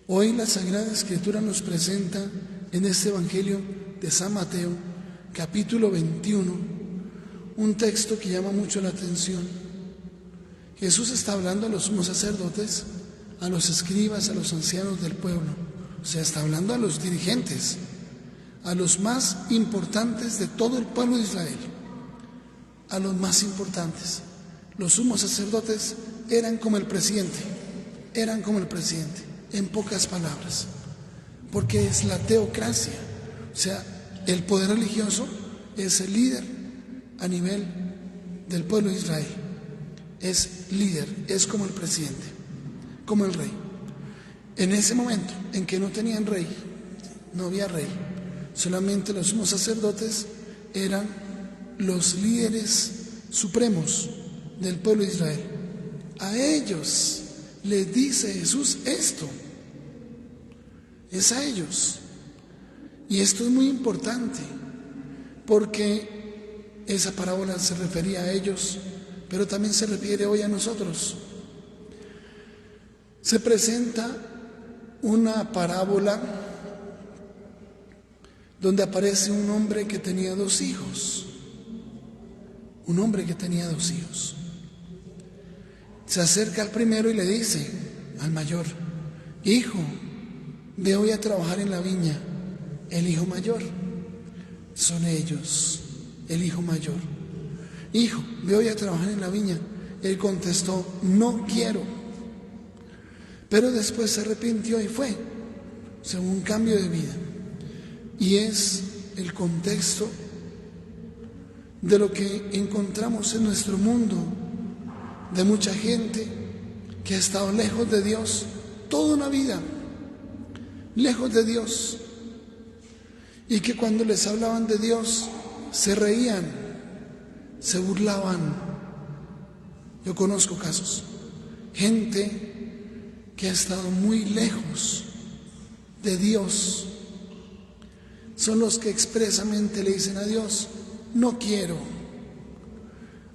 Hoy la Sagrada Escritura nos presenta en este Evangelio de San Mateo, capítulo 21, un texto que llama mucho la atención. Jesús está hablando a los sumos sacerdotes, a los escribas, a los ancianos del pueblo. O sea, está hablando a los dirigentes, a los más importantes de todo el pueblo de Israel, a los más importantes. Los sumos sacerdotes eran como el presidente, en pocas palabras, porque es la teocracia, o sea, el poder religioso es el líder a nivel del pueblo de Israel, es líder, es como el presidente, como el rey. En ese momento en que no tenían rey, no había rey, solamente los sumos sacerdotes eran los líderes supremos del pueblo de Israel. A ellos les dice Jesús esto, es a ellos. Y esto es muy importante, porque esa parábola se refería a ellos, pero también se refiere hoy a nosotros. Se presenta una parábola donde aparece un hombre que tenía dos hijos. Se acerca al primero y le dice al mayor: hijo, ve hoy a trabajar en la viña. El hijo mayor, son ellos, el hijo mayor. Hijo, ve hoy a trabajar en la viña. Él contestó: no quiero. Pero después se arrepintió y fue, según un cambio de vida. Y es el contexto de lo que encontramos en nuestro mundo, de mucha gente que ha estado lejos de Dios toda una vida, lejos de Dios, y que cuando les hablaban de Dios se reían, se burlaban. Yo conozco casos, gente que ha estado muy lejos de Dios, son los que expresamente le dicen a Dios: no quiero.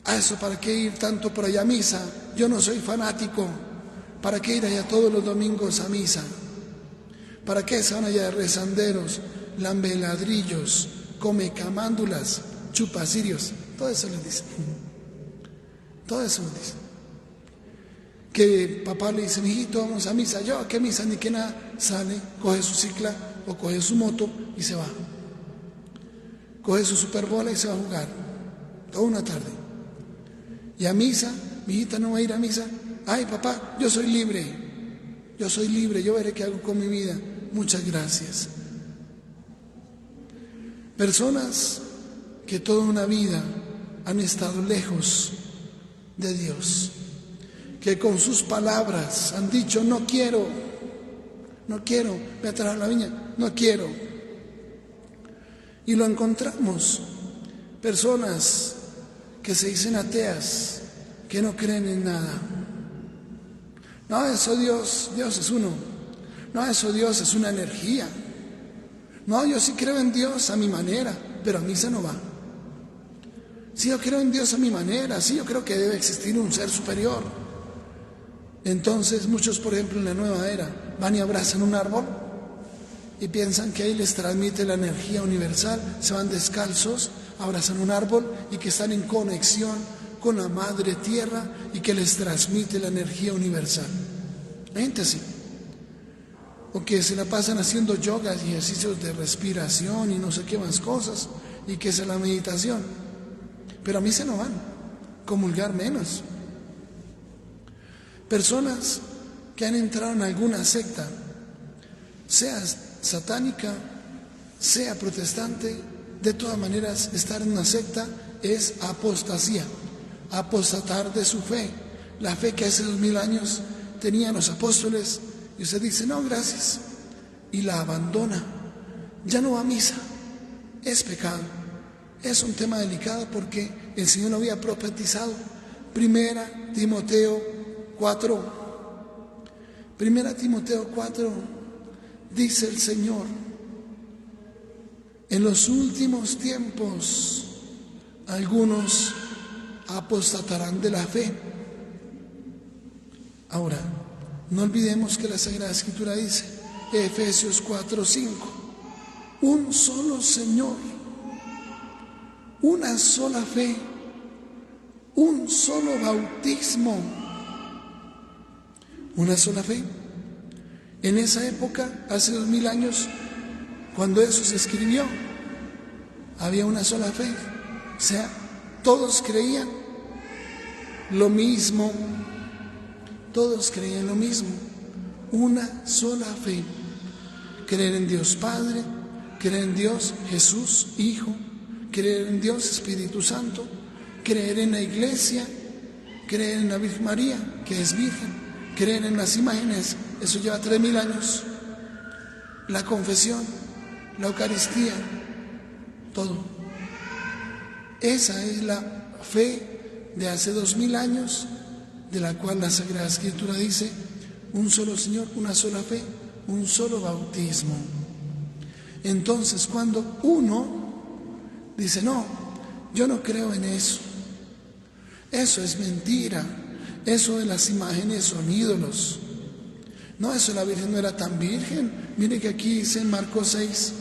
¿A eso para qué ir tanto por allá a misa? Yo no soy fanático. ¿Para qué ir allá todos los domingos a misa? ¿Para qué se van allá de rezanderos, lambeladrillos, come camándulas, chupacirios? Todo eso les dicen. Que papá le dice: mijito, vamos a misa. Yo, ¿a qué misa? Ni que nada. Sale, coge su cicla o coge su moto y se va. Coge su superbola y se va a jugar toda una tarde. Y a misa, mi hijita no va a ir a misa. Ay, papá, yo soy libre, yo veré qué hago con mi vida. Muchas gracias. Personas que toda una vida han estado lejos de Dios, que con sus palabras han dicho: no quiero, ve a trabajar la viña, no quiero. Y lo encontramos, personas que se dicen ateas, que no creen en nada. No, eso Dios es uno. No, eso Dios es una energía. No, yo sí creo en Dios a mi manera, pero a misa no va. Sí, yo creo en Dios a mi manera, sí, yo creo que debe existir un ser superior. Entonces muchos, por ejemplo, en la nueva era, van y abrazan un árbol y piensan que ahí les transmite la energía universal. Se van descalzos, abrazan un árbol y que están en conexión con la madre tierra y que les transmite la energía universal. Hay gente así, o que se la pasan haciendo yogas y ejercicios de respiración y no sé qué más cosas, y que es la meditación, pero a mí se no van, comulgar menos. Personas que han entrado en alguna secta, sea satánica, sea protestante, de todas maneras estar en una secta es apostasía, apostatar de su fe, la fe que hace 2000 años tenían los apóstoles, y usted dice: no, gracias, y la abandona, ya no va a misa. Es pecado, es un tema delicado, porque el Señor lo había profetizado. Primera Timoteo 4, dice el Señor: en los últimos tiempos algunos apostatarán de la fe. Ahora, no olvidemos que la Sagrada Escritura dice: Efesios 4:5. Un solo Señor, una sola fe, un solo bautismo, una sola fe. En esa época, hace 2000 años, cuando eso se escribió, había una sola fe. O sea, todos creían lo mismo, todos creían lo mismo, una sola fe. Creer en Dios Padre, creer en Dios Jesús Hijo, creer en Dios Espíritu Santo, creer en la Iglesia, creer en la Virgen María, que es virgen, creer en las imágenes, eso lleva 3000 años, la confesión, la Eucaristía, todo. Esa es la fe de hace 2000 años, de la cual la Sagrada Escritura dice: un solo Señor, una sola fe, un solo bautismo. Entonces, cuando uno dice: no, yo no creo en eso, eso es mentira, eso de las imágenes son ídolos, no, eso la Virgen no era tan virgen. Mire que aquí dice en Marcos 6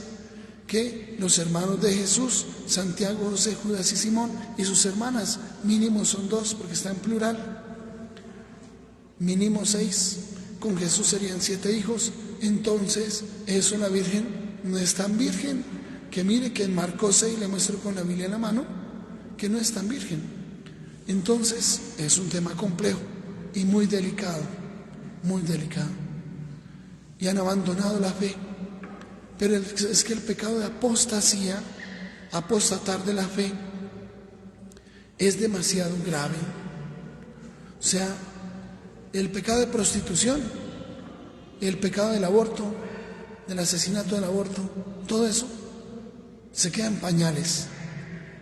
que los hermanos de Jesús, Santiago, José, Judas y Simón, y sus hermanas, mínimo son 2 porque está en plural, mínimo 6, con Jesús serían 7 hijos. Entonces, eso la Virgen no es tan virgen, que mire que en Marcos 6 le muestro con la Biblia en la mano que no es tan virgen. Entonces, es un tema complejo y muy delicado, muy delicado. Y han abandonado la fe. Pero es que el pecado de apostasía, apostatar de la fe, es demasiado grave. O sea, el pecado de prostitución, el pecado del aborto, del asesinato del aborto, todo eso se queda en pañales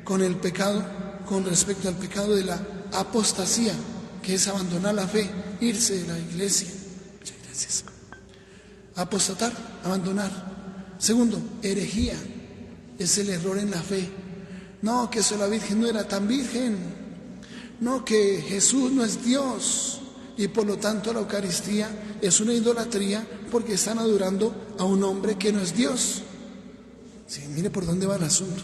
con el pecado, con respecto al pecado de la apostasía, que es abandonar la fe, irse de la iglesia. Muchas gracias. Apostatar, abandonar. Segundo, herejía, es el error en la fe. No, que eso la Virgen no era tan virgen. No, que Jesús no es Dios. Y por lo tanto la Eucaristía es una idolatría porque están adorando a un hombre que no es Dios. Sí, mire por dónde va el asunto.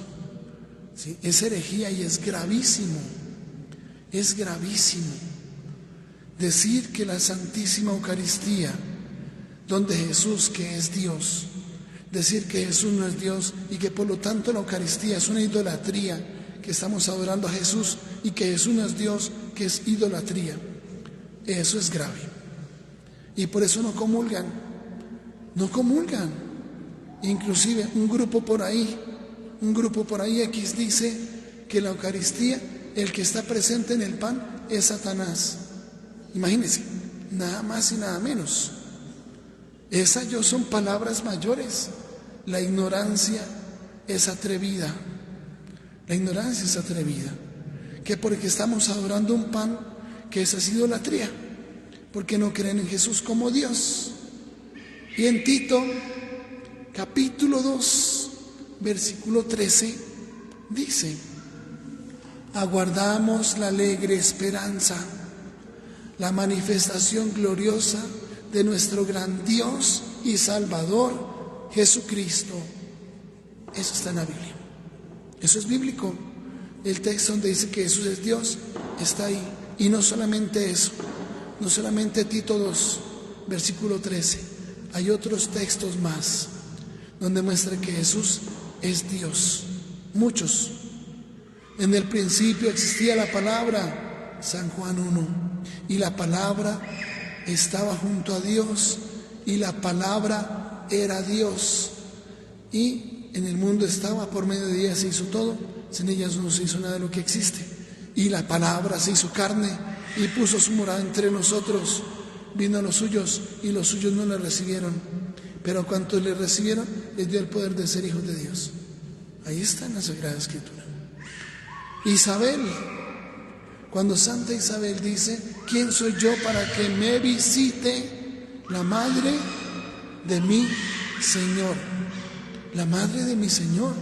Sí, es herejía y es gravísimo. Es gravísimo decir que la Santísima Eucaristía, donde Jesús, que es Dios, decir que Jesús no es Dios y que por lo tanto la Eucaristía es una idolatría, que estamos adorando a Jesús, y que Jesús no es Dios, que es idolatría. Eso es grave. Y por eso no comulgan. No comulgan. Inclusive un grupo por ahí X dice que la Eucaristía, el que está presente en el pan es Satanás. Imagínense, nada más y nada menos. Esas son palabras mayores. La ignorancia es atrevida. La ignorancia es atrevida. Que porque estamos adorando un pan, que esa es idolatría, porque no creen en Jesús como Dios. Y en Tito, capítulo 2, versículo 13, dice: aguardamos la alegre esperanza, la manifestación gloriosa de nuestro gran Dios y Salvador Jesucristo. Eso está en la Biblia. Eso es bíblico. El texto donde dice que Jesús es Dios está ahí. Y no solamente eso, no solamente Tito 2, versículo 13. Hay otros textos más donde muestra que Jesús es Dios. Muchos. En el principio existía la palabra, San Juan 1, y la palabra estaba junto a Dios, y la palabra era Dios, y en el mundo estaba, por medio de ella se hizo todo, sin ella no se hizo nada de lo que existe. Y la palabra se hizo carne y puso su morada entre nosotros. Vino a los suyos y los suyos no le recibieron, pero a cuantos le recibieron les dio el poder de ser hijos de Dios. Ahí está en la Sagrada Escritura. Isabel, cuando Santa Isabel dice: ¿quién soy yo para que me visite la madre de mi Señor? La madre de mi Señor.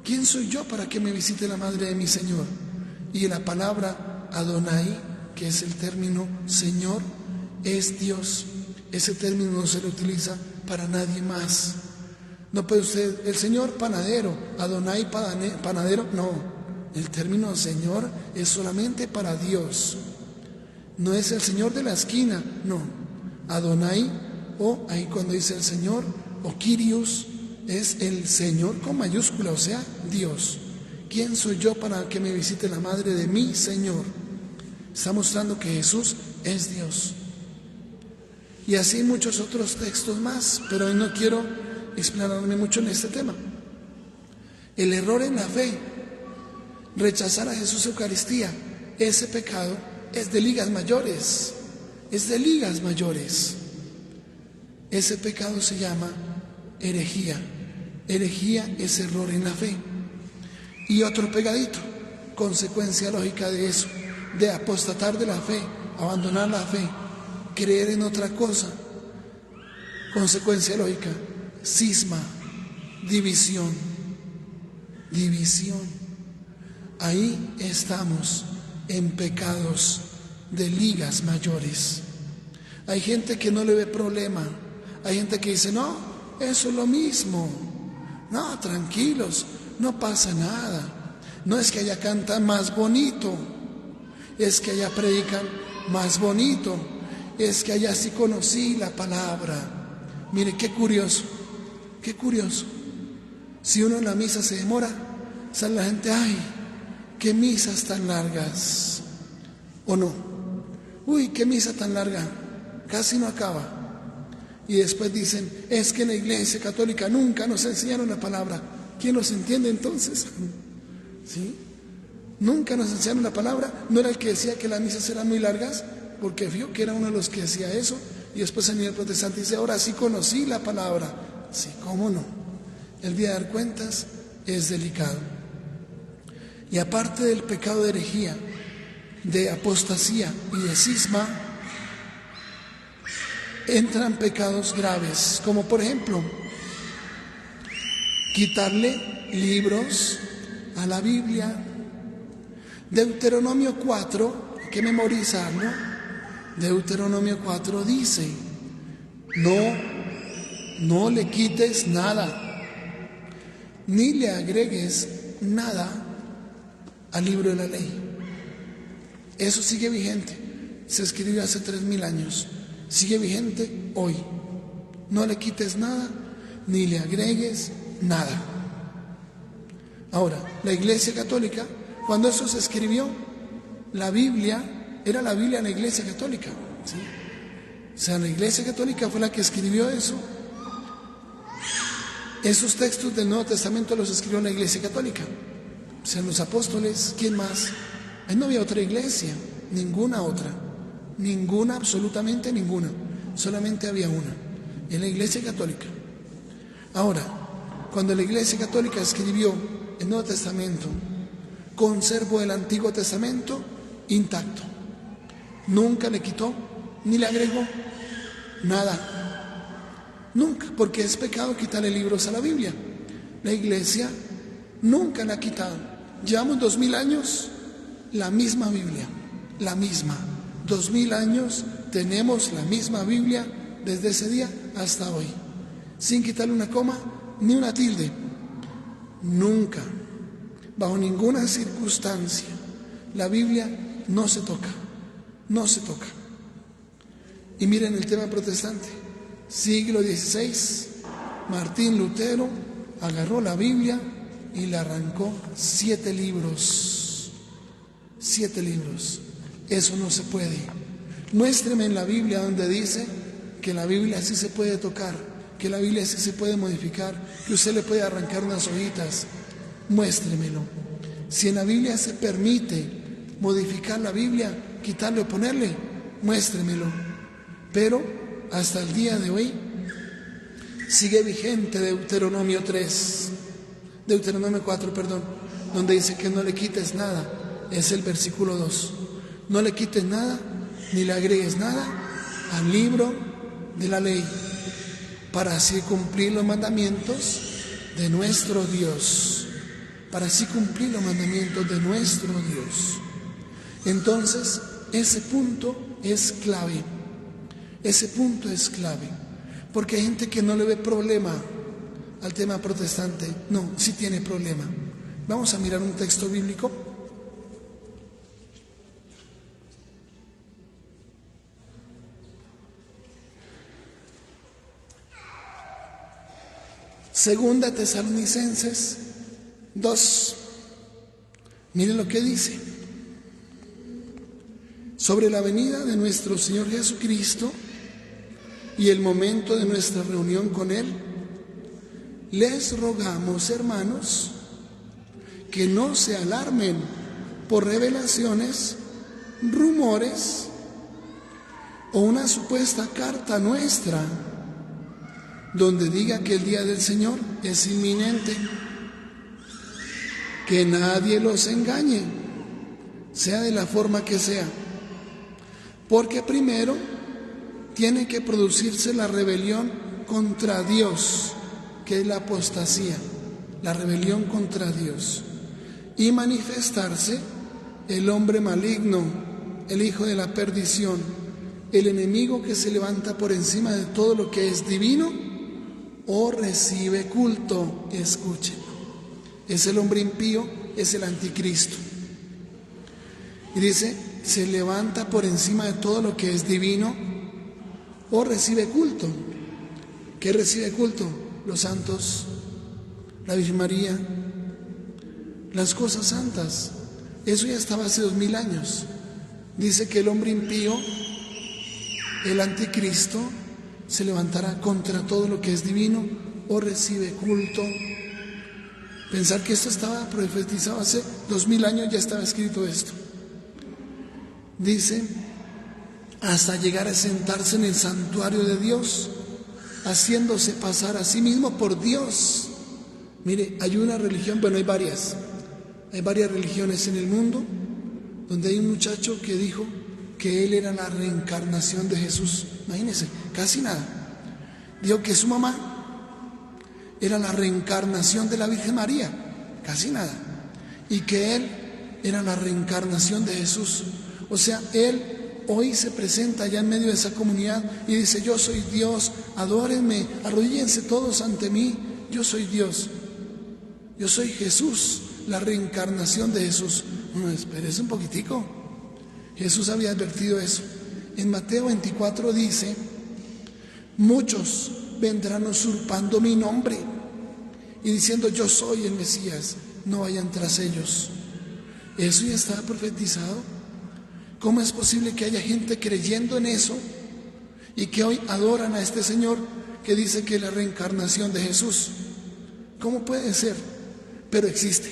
¿Quién soy yo para que me visite la madre de mi Señor? Y la palabra Adonai, que es el término Señor, es Dios. ese término no se le utiliza para nadie más. No puede usted, el Señor panadero, Adonai panadero, no. El término Señor es solamente para Dios. No es el Señor de la esquina, no. Adonai, o ahí cuando dice el Señor, o Kyrios, es el Señor con mayúscula, o sea, Dios. ¿Quién soy yo para que me visite la madre de mi Señor? Está mostrando que Jesús es Dios. Y así muchos otros textos más, pero hoy no quiero explayarme mucho en este tema. El error en la fe, rechazar a Jesús Eucaristía, ese pecado es de ligas mayores, es de ligas mayores. Ese pecado se llama herejía. Herejía es error en la fe. Y otro pegadito, consecuencia lógica de eso, de apostatar de la fe, abandonar la fe, creer en otra cosa. Consecuencia lógica, cisma, división. Ahí estamos en pecados de ligas mayores. Hay gente que no le ve problema. Hay gente que dice, no, eso es lo mismo. No, tranquilos, no pasa nada. No es que allá cantan más bonito, es que allá predican más bonito, es que allá sí conocí la palabra. Mire, qué curioso. Si uno en la misa se demora, sale la gente, ay, qué misas tan largas. ¿O no? Uy, qué misa tan larga, casi no acaba. Y después dicen, es que en la Iglesia Católica nunca nos enseñaron la palabra. ¿Quién nos entiende entonces? ¿Sí? Nunca nos enseñaron la palabra. ¿No era el que decía que las misas eran muy largas? Porque vio que era uno de los que decía eso. Y después el nivel protestante dice, ahora sí conocí la palabra. Sí, ¿cómo no? El día de dar cuentas es delicado. Y aparte del pecado de herejía, de apostasía y de cisma, entran pecados graves, como por ejemplo, quitarle libros a la Biblia. Deuteronomio 4, hay que memorizarlo. Deuteronomio 4 dice, no le quites nada, ni le agregues nada al libro de la ley. Eso sigue vigente, se escribió hace 3000 años, sigue vigente hoy. No le quites nada, ni le agregues nada. Ahora, la Iglesia Católica, cuando eso se escribió, la Biblia, era la Biblia de la Iglesia Católica, ¿sí? O sea, la Iglesia Católica fue la que escribió eso. Esos textos del Nuevo Testamento los escribió la Iglesia Católica. O sea, los apóstoles, ¿quién más? Ahí no había otra iglesia, ninguna otra, ninguna, absolutamente ninguna, solamente había una, en la Iglesia Católica. Ahora, cuando la Iglesia Católica escribió el Nuevo Testamento, conservó el Antiguo Testamento intacto, nunca le quitó ni le agregó nada, nunca, porque es pecado quitarle libros a la Biblia. La Iglesia nunca la ha quitado. Llevamos 2000 años la misma Biblia, la misma. 2000 años tenemos la misma Biblia desde ese día hasta hoy, sin quitarle una coma ni una tilde. Nunca, bajo ninguna circunstancia, la Biblia no se toca, no se toca. Y miren el tema protestante, siglo XVI, Martín Lutero agarró la Biblia y le arrancó 7 libros. 7 libros. Eso no se puede. Muéstreme en la Biblia donde dice que la Biblia sí se puede tocar, que la Biblia sí se puede modificar, que usted le puede arrancar unas hojitas. Muéstremelo. Si en la Biblia se permite modificar la Biblia, quitarle o ponerle, muéstremelo. Pero hasta el día de hoy sigue vigente Deuteronomio 4, donde dice que no le quites nada. Es el versículo 2. No le quites nada, ni le agregues nada al libro de la ley, para así cumplir los mandamientos de nuestro Dios. Para así cumplir los mandamientos de nuestro Dios. Entonces, ese punto es clave. Ese punto es clave, porque hay gente que no le ve problema al tema protestante. No, sí tiene problema. Vamos a mirar un texto bíblico. Segunda Tesalonicenses 2. Miren lo que dice. Sobre la venida de nuestro Señor Jesucristo y el momento de nuestra reunión con Él, les rogamos, hermanos, que no se alarmen por revelaciones, rumores o una supuesta carta nuestra donde diga que el día del Señor es inminente. Que nadie los engañe, sea de la forma que sea, porque primero tiene que producirse la rebelión contra Dios, que es la apostasía, la rebelión contra Dios, y manifestarse el hombre maligno, el hijo de la perdición, el enemigo que se levanta por encima de todo lo que es divino o recibe culto. Escuchen, es el hombre impío, es el anticristo. Y dice, se levanta por encima de todo lo que es divino o recibe culto. ¿Qué recibe culto? Los santos, la Virgen María, las cosas santas. Eso ya estaba hace 2000 años. Dice que el hombre impío, el anticristo, se levantará contra todo lo que es divino o recibe culto. Pensar que esto estaba profetizado hace 2000 años, ya estaba escrito esto. Dice, hasta llegar a sentarse en el santuario de Dios, haciéndose pasar a sí mismo por Dios. Mire, hay una religión, bueno, hay varias religiones en el mundo, donde hay un muchacho que dijo que él era la reencarnación de Jesús. Imagínense, casi nada. Dijo que su mamá era la reencarnación de la Virgen María, casi nada. Y que él era la reencarnación de Jesús. O sea, él hoy se presenta allá en medio de esa comunidad y dice, yo soy Dios, adórenme, arrodíllense todos ante mí, yo soy Dios, yo soy Jesús, la reencarnación de Jesús. No, espérese un poquitico. Jesús había advertido eso. En Mateo 24 dice, muchos vendrán usurpando mi nombre y diciendo, yo soy el Mesías, no vayan tras ellos. Eso ya estaba profetizado. ¿Cómo es posible que haya gente creyendo en eso y que hoy adoran a este Señor que dice que es la reencarnación de Jesús? ¿Cómo puede ser? Pero existe.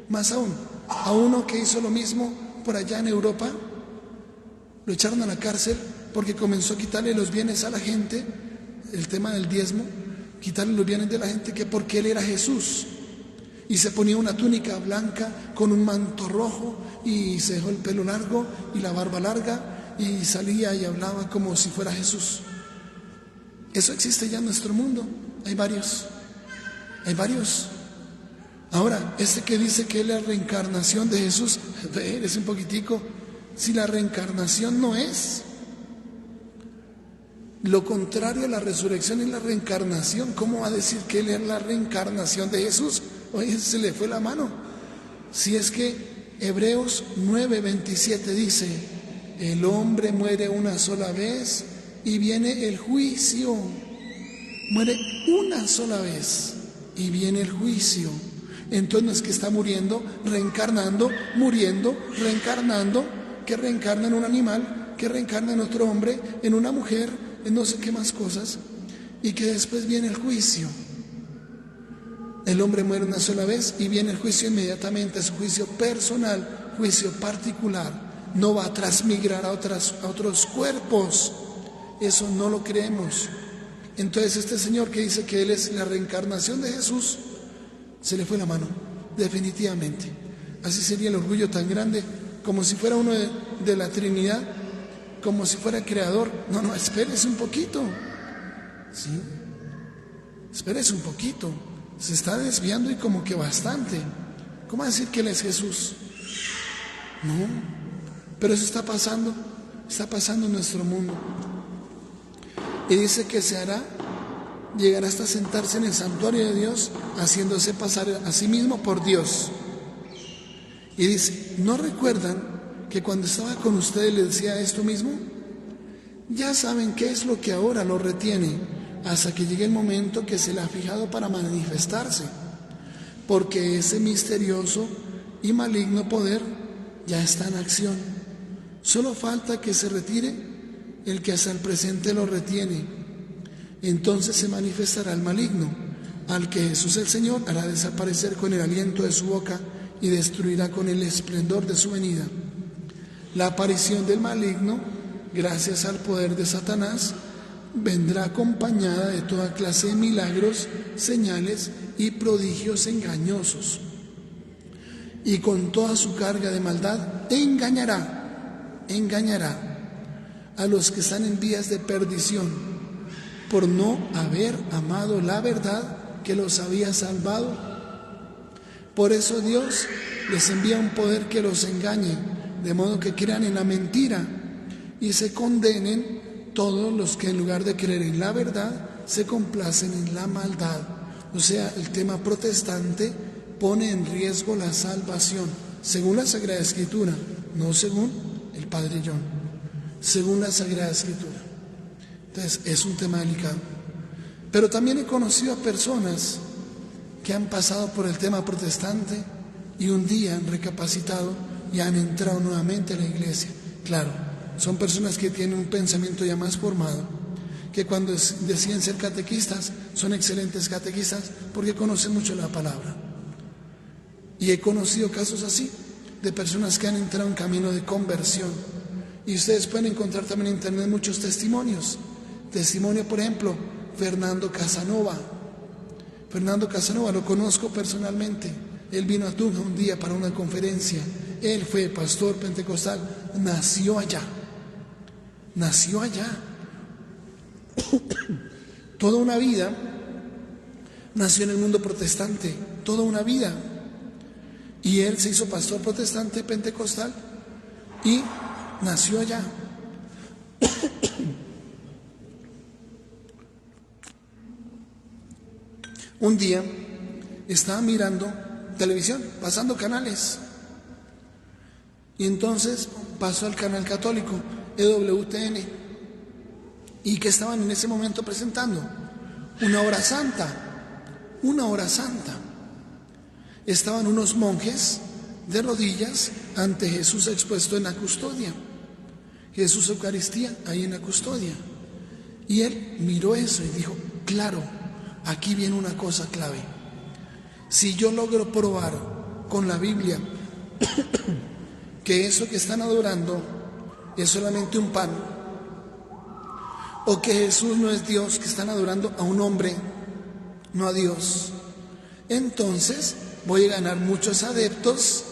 Más aún, a uno que hizo lo mismo por allá en Europa, lo echaron a la cárcel porque comenzó a quitarle los bienes a la gente, el tema del diezmo, quitarle los bienes de la gente, que porque él era Jesús. Y se ponía una túnica blanca con un manto rojo y se dejó el pelo largo y la barba larga y salía y hablaba como si fuera Jesús. Eso existe ya en nuestro mundo. Hay varios. Ahora, este que dice que es la reencarnación de Jesús, es un poquitico. Si la reencarnación no es lo contrario a la resurrección y la reencarnación, ¿cómo va a decir que él es la reencarnación de Jesús? Oye, se le fue la mano. Si es que Hebreos 9:27 dice, el hombre muere una sola vez y viene el juicio. Muere una sola vez y viene el juicio. Entonces no es que está muriendo, reencarnando, muriendo, reencarnando, que reencarna en un animal, que reencarna en otro hombre, en una mujer, en no sé qué más cosas, y que después viene el juicio. El hombre muere una sola vez y viene el juicio inmediatamente, es un juicio personal, juicio particular. No va a transmigrar a otros cuerpos. Eso no lo creemos. Entonces este señor que dice que él es la reencarnación de Jesús, se le fue la mano, definitivamente. Así sería el orgullo tan grande, como si fuera uno de la Trinidad, como si fuera creador. No, espérese un poquito. ¿Sí? Espérese un poquito. Se está desviando y como que bastante. ¿Cómo decir que él es Jesús? No, pero eso está pasando en nuestro mundo. Y dice que se hará, llegará hasta sentarse en el santuario de Dios, haciéndose pasar a sí mismo por Dios. Y dice, ¿no recuerdan que cuando estaba con ustedes les decía esto mismo? Ya saben qué es lo que ahora lo retiene, hasta que llegue el momento que se le ha fijado para manifestarse, porque ese misterioso y maligno poder ya está en acción. Solo falta que se retire el que hasta el presente lo retiene. Entonces se manifestará el maligno, al que Jesús el Señor hará desaparecer con el aliento de su boca y destruirá con el esplendor de su venida. La aparición del maligno, gracias al poder de Satanás, vendrá acompañada de toda clase de milagros, señales y prodigios engañosos. Y con toda su carga de maldad engañará a los que están en vías de perdición, por no haber amado la verdad que los había salvado. Por eso Dios les envía un poder que los engañe, de modo que crean en la mentira y se condenen todos los que en lugar de creer en la verdad se complacen en la maldad. O sea, el tema protestante pone en riesgo la salvación, según la Sagrada Escritura, no según el Padre John, según la Sagrada Escritura. Entonces, es un tema delicado. Pero también he conocido a personas que han pasado por el tema protestante y un día han recapacitado y han entrado nuevamente a la iglesia. Claro, son personas que tienen un pensamiento ya más formado, que cuando deciden ser catequistas son excelentes catequistas porque conocen mucho la palabra. Y he conocido casos así, de personas que han entrado en camino de conversión. Y ustedes pueden encontrar también en internet muchos testimonios. Testimonio, por ejemplo, Fernando Casanova. Fernando Casanova lo conozco personalmente. Él vino a Tunja un día para una conferencia. Él fue pastor pentecostal, nació allá. Toda una vida nació en el mundo protestante, toda una vida. Y él se hizo pastor protestante pentecostal y nació allá. Un día estaba mirando televisión, pasando canales, y entonces pasó al canal católico EWTN, y que estaban en ese momento presentando una hora santa. Estaban unos monjes de rodillas ante Jesús expuesto en la custodia, Jesús Eucaristía ahí en la custodia, y él miró eso y dijo, claro, aquí viene una cosa clave. Si yo logro probar con la Biblia que eso que están adorando es solamente un pan, o que Jesús no es Dios, que están adorando a un hombre, no a Dios, entonces voy a ganar muchos adeptos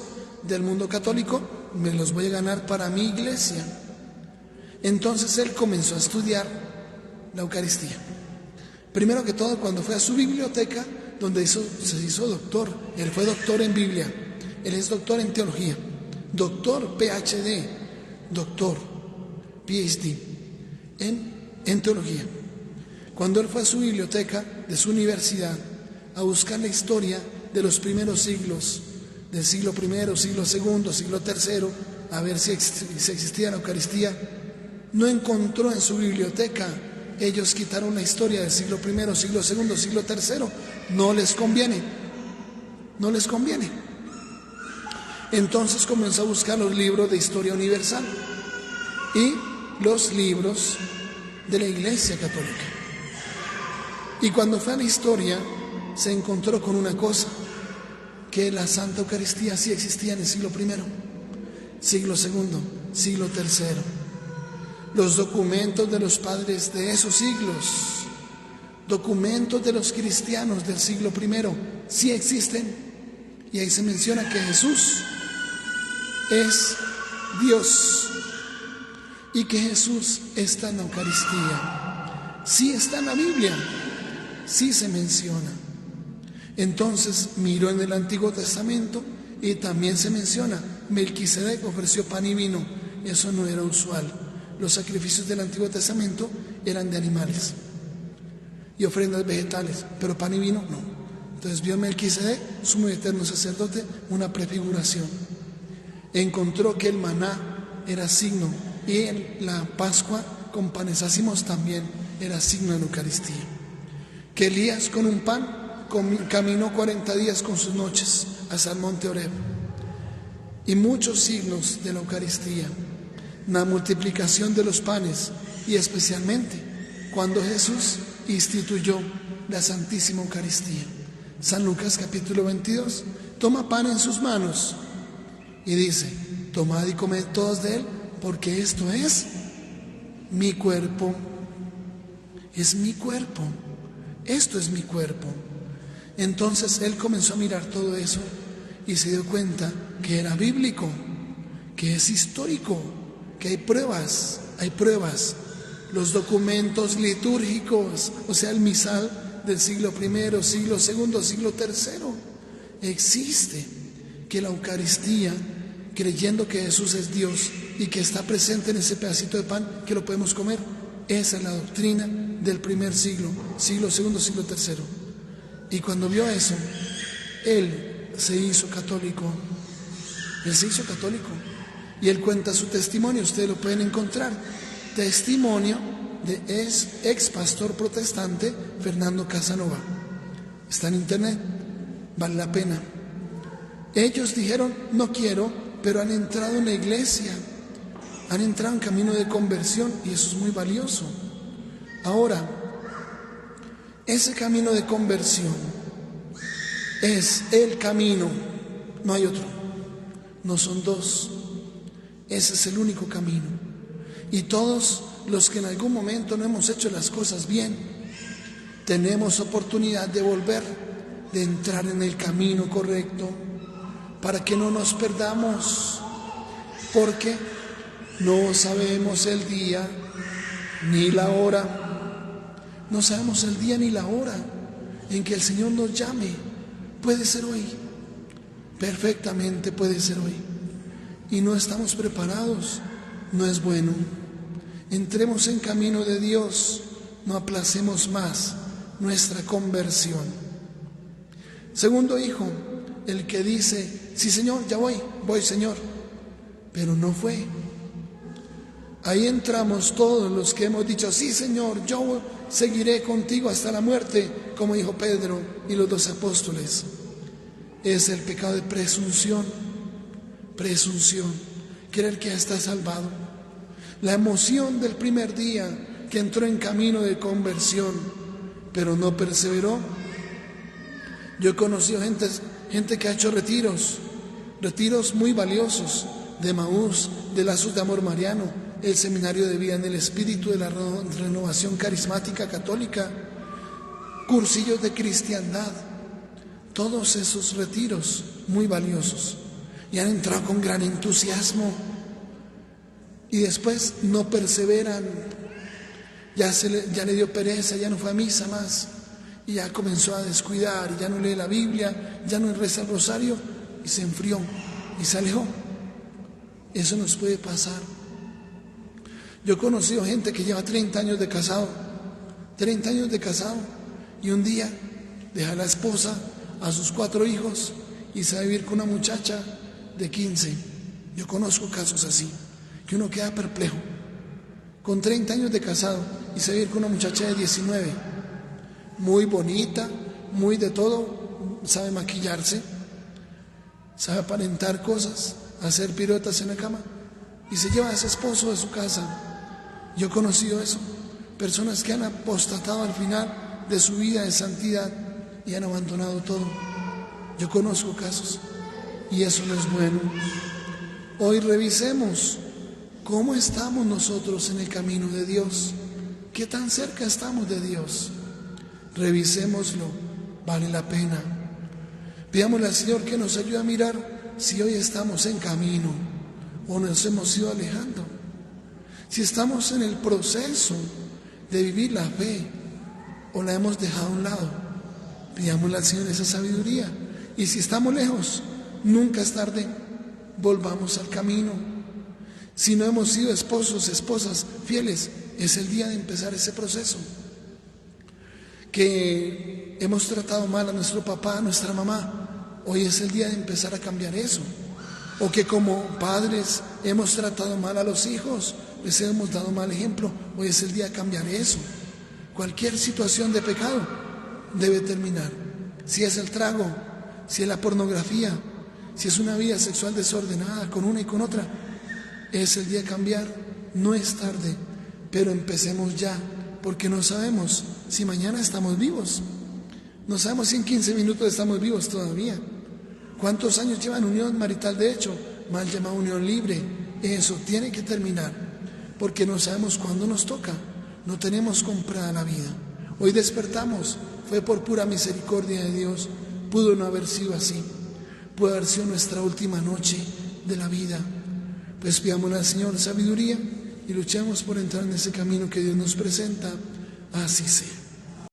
del mundo católico, me los voy a ganar para mi iglesia. Entonces él comenzó a estudiar la Eucaristía. Primero que todo, cuando fue a su biblioteca, donde se hizo doctor, él fue doctor en Biblia, él es doctor en teología, doctor PhD, doctor PhD en teología. Cuando él fue a su biblioteca de su universidad a buscar la historia de los primeros siglos, del siglo I, siglo II, siglo III, a ver si existía la Eucaristía, no encontró en su biblioteca. Ellos quitaron la historia del siglo I, siglo II, siglo III. No les conviene. Entonces comenzó a buscar los libros de historia universal y los libros de la Iglesia Católica. Y cuando fue a la historia, se encontró con una cosa, que la Santa Eucaristía sí existía en el siglo I, siglo II, siglo III. Los documentos de los padres de esos siglos, documentos de los cristianos del siglo I, sí existen. Y ahí se menciona que Jesús es Dios y que Jesús está en la Eucaristía. Sí está en la Biblia, sí se menciona. Entonces miró en el Antiguo Testamento y también se menciona, Melquisedec ofreció pan y vino. Eso no era usual. Los sacrificios del Antiguo Testamento eran de animales y ofrendas vegetales, pero pan y vino no. Entonces vio en Melquisedec, sumo y eterno sacerdote, una prefiguración. Encontró que el maná era signo y en la Pascua con panes ácimos también era signo de la Eucaristía. Que Elías con un pan caminó 40 días con sus noches hasta el monte Horeb. Y muchos signos de la Eucaristía, la multiplicación de los panes y especialmente cuando Jesús instituyó la Santísima Eucaristía. San Lucas capítulo 22, toma pan en sus manos y dice: tomad y comed todos de él, porque esto es mi cuerpo. Es mi cuerpo, esto es mi cuerpo. Entonces él comenzó a mirar todo eso y se dio cuenta que era bíblico, que es histórico, que hay pruebas. Los documentos litúrgicos, o sea, el misal del siglo I, siglo II, siglo III, existe que la Eucaristía, creyendo que Jesús es Dios y que está presente en ese pedacito de pan, que lo podemos comer, esa es la doctrina del primer siglo, siglo II, siglo III. Y cuando vio eso, él se hizo católico. Y él cuenta su testimonio, ustedes lo pueden encontrar. Testimonio de ex pastor protestante Fernando Casanova. Está en internet, vale la pena. Ellos dijeron: no quiero, pero han entrado en la iglesia, han entrado en camino de conversión y eso es muy valioso. Ahora, ese camino de conversión es el camino, no hay otro, no son dos, ese es el único camino. Y todos los que en algún momento no hemos hecho las cosas bien, tenemos oportunidad de volver, de entrar en el camino correcto, para que no nos perdamos, porque no sabemos el día ni la hora. No sabemos el día ni la hora en que el Señor nos llame. Puede ser hoy, perfectamente puede ser hoy. Y no estamos preparados, no es bueno. Entremos en camino de Dios, no aplacemos más nuestra conversión. Segundo hijo, el que dice: sí Señor, ya voy Señor, pero no fue. Ahí entramos todos los que hemos dicho: sí Señor, yo seguiré contigo hasta la muerte, como dijo Pedro y los 12 apóstoles. Es el pecado de presunción, creer que ya está salvado. La emoción del primer día que entró en camino de conversión, pero no perseveró. Yo he conocido gente que ha hecho retiros muy valiosos, de Emaús, de Lazos de Amor Mariano, el Seminario de Vida en el Espíritu, de la Renovación Carismática Católica, cursillos de cristiandad, todos esos retiros muy valiosos, y han entrado con gran entusiasmo y después no perseveran, ya le dio pereza, ya no fue a misa más y ya comenzó a descuidar y ya no lee la Biblia, ya no reza el rosario y se enfrió y se alejó. Eso nos puede pasar. Yo he conocido gente que lleva 30 años de casado, y un día deja a la esposa, a sus 4 hijos y se va a vivir con una muchacha de 15. Yo conozco casos así, que uno queda perplejo, con 30 años de casado y se va a vivir con una muchacha de 19, muy bonita, muy de todo, sabe maquillarse, sabe aparentar cosas, hacer piruetas en la cama, y se lleva a ese esposo de su casa. Yo he conocido eso, personas que han apostatado al final de su vida de santidad y han abandonado todo. Yo conozco casos y eso no es bueno. Hoy revisemos cómo estamos nosotros en el camino de Dios, qué tan cerca estamos de Dios. Revisémoslo, vale la pena. Pidámosle al Señor que nos ayude a mirar si hoy estamos en camino o nos hemos ido alejando. Si estamos en el proceso de vivir la fe o la hemos dejado a un lado, pidámosle al Señor esa sabiduría. Y si estamos lejos, nunca es tarde, volvamos al camino. Si no hemos sido esposos, esposas fieles, es el día de empezar ese proceso. Que hemos tratado mal a nuestro papá, a nuestra mamá, hoy es el día de empezar a cambiar eso. O que como padres hemos tratado mal a los hijos, les hemos dado mal ejemplo, hoy es el día de cambiar eso. Cualquier situación de pecado debe terminar. Si es el trago, si es la pornografía, si es una vida sexual desordenada con una y con otra, es el día de cambiar. No es tarde, pero empecemos ya, porque no sabemos si mañana estamos vivos. No sabemos si en 15 minutos estamos vivos todavía. ¿Cuántos años llevan unión marital de hecho? Mal llamada unión libre. Eso tiene que terminar, porque no sabemos cuándo nos toca. No tenemos comprada la vida. Hoy despertamos, fue por pura misericordia de Dios. Pudo no haber sido así. Pudo haber sido nuestra última noche de la vida. Pues pidámosle al Señor sabiduría y luchemos por entrar en ese camino que Dios nos presenta. Así sea.